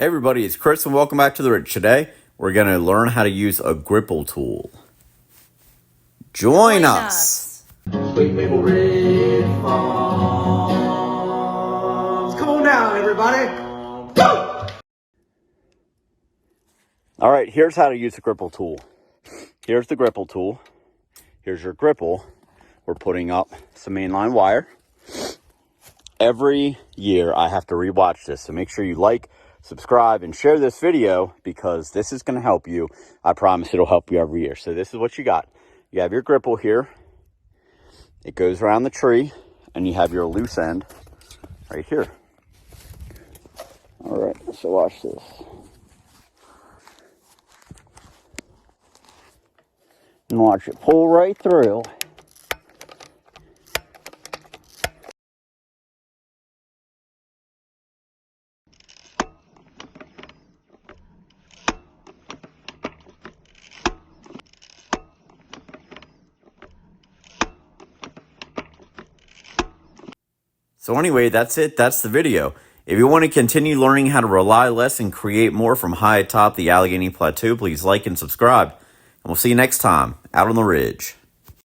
Hey everybody, it's Chris and welcome back to the Ridge. Today, we're going to learn how to use a Gripple tool. Join us! Sweet Maple Ridge Farms. Come on down, everybody. Go! Alright, here's how to use a Gripple tool. Here's the Gripple tool. Here's your Gripple. We're putting up some mainline wire. Every year, I have to rewatch this, so make sure you like, subscribe, and share this video because this is going to help you. I promise it'll help you every year. So this is what you got. You have your Gripple here. It goes around the tree, and you have your loose end right here. All right, so watch this. And watch it pull right through. So anyway, that's it. That's the video. If you want to continue learning how to rely less and create more from high atop the Allegheny Plateau, please like and subscribe. And we'll see you next time out on the Ridge.